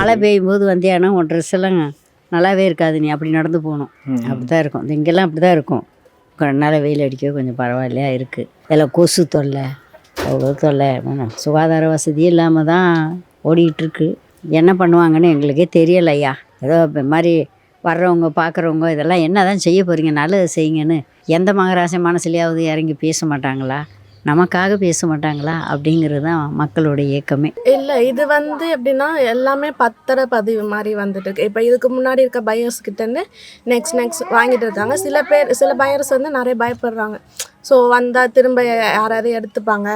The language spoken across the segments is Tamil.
மழை பெய்யும் போது வந்தியானா உன் ட்ரெஸ் எல்லாம் நல்லாவே இருக்காது, நீ அப்படி நடந்து போகணும். அப்படி தான் இருக்கும், இங்கெல்லாம் அப்படி தான் இருக்கும். நல்ல வெயில் அடிக்க கொஞ்சம் பரவாயில்லையா இருக்குது. இதில் கொசு தொல்லை, அவ்வளோ தொல்லை. சுகாதார வசதியும் இல்லாமல் தான் ஓடிக்கிட்டுருக்கு. என்ன பண்ணுவாங்கன்னு எங்களுக்கே தெரியலையா. ஏதோ இப்போ மாதிரி வர்றவங்க பார்க்குறவங்க இதெல்லாம் என்ன தான் செய்ய போகிறீங்க, நல்லது செய்யுங்கன்னு எந்த மகராசி மனசுலையாவது இறங்கி பேச மாட்டாங்களா, நமக்காக பேச மாட்டாங்களா அப்படிங்கிறது தான் மக்களோட ஏக்கமே. இல்லை, இது எப்படின்னா எல்லாமே பத்திர பதிவு மாதிரி வந்துட்டு இருக்கு. இப்போ இதுக்கு முன்னாடி இருக்க பையர்ஸ் கிட்டேருந்து நெக்ஸ்ட் வாங்கிட்டு இருக்காங்க. சில பையர்ஸ் நிறைய பயப்படுறாங்க. ஸோ வந்தால் திரும்ப யாராவது எடுத்துப்பாங்க,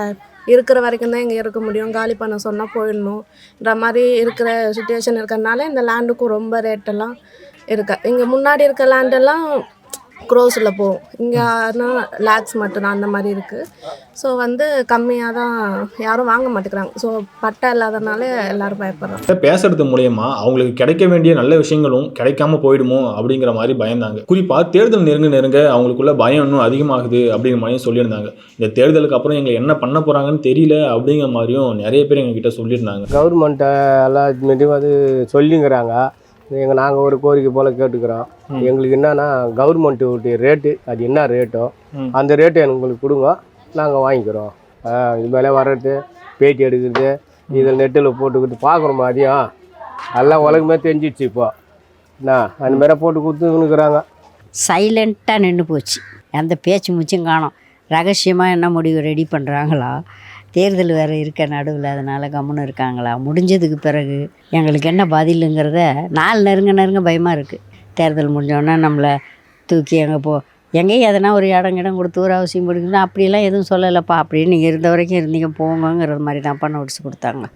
இருக்கிற வரைக்கும் தான் இங்கே இருக்க முடியும், காலி பண்ண சொன்னால் போயிடணுன்ற மாதிரி இருக்கிற சுச்சுவேஷன் இருக்கிறதுனால இந்த லேண்டுக்கும் ரொம்ப ரேட்டெல்லாம் இருக்கு. இங்கே முன்னாடி இருக்க லேண்டெல்லாம் க்ரோஸில் போகும், இங்கே லேக்ஸ் மட்டும்தான் அந்த மாதிரி இருக்குது. ஸோ கம்மியாக தான் யாரும் வாங்க மாட்டேங்கிறாங்க. ஸோ பட்டா இல்லாதனால எல்லோரும் பயப்படுறாங்க. பேசுறது மூலயமா அவங்களுக்கு கிடைக்க வேண்டிய நல்ல விஷயங்களும் கிடைக்காம போயிடுமோ அப்படிங்கிற மாதிரி பயந்தாங்க. குறிப்பாக தேர்தல் நெருங்க அவங்களுக்குள்ள பயம் இன்னும் அதிகமாகுது அப்படிங்கிற மாதிரியும் சொல்லியிருந்தாங்க. இந்த தேர்தலுக்கு அப்புறம் எங்களை என்ன பண்ண போகிறாங்கன்னு தெரியல அப்படிங்கிற மாதிரியும் நிறைய பேர் எங்ககிட்ட சொல்லியிருந்தாங்க. கவர்மெண்ட்டை எல்லாம் மெதுவாக சொல்லிங்கிறாங்க. நாங்கள் ஒரு கோரிக்கை போல் கேட்டுக்கிறோம். எங்களுக்கு என்னன்னா கவர்மெண்ட்டு ரேட்டு, அது என்ன ரேட்டோ அந்த ரேட்டை எங்களுக்கு கொடுங்க, நாங்கள் வாங்கிக்கிறோம். இது மேலே வர்றது, பேட்டி எடுக்கிறது, இதில் நெட்டில் போட்டுக்கிட்டு பார்க்குறோம். மதியம் எல்லாம் உலகமே தெரிஞ்சிடுச்சு. இப்போ அந்த மாதிரி போட்டு கொடுத்துக்கிறாங்க. சைலண்ட்டாக நின்று போச்சு, அந்த பேச்சு முச்சும் காணோம். ரகசியமாக என்ன முடிவு ரெடி பண்ணுறாங்களா, தேர்தல் வேறு இருக்க நடுவில், அதனால் கம்முன்னு இருக்காங்களா, முடிஞ்சதுக்கு பிறகு எங்களுக்கு என்ன பதிலுங்கிறத நாள் நெருங்க பயமாக இருக்குது. தேர்தல் முடிஞ்சோன்னா நம்மளை தூக்கி எங்கேயும் எதனா ஒரு இடம் கொடுத்து ஒரு அவசியம் பிடிக்கணும், அப்படிலாம் எதுவும் சொல்லலைப்பா, அப்படின்னு நீங்கள் இருந்த வரைக்கும் இருந்தீங்க போங்கங்கிறது மாதிரி தான் நோட்டீஸ் கொடுத்தாங்க.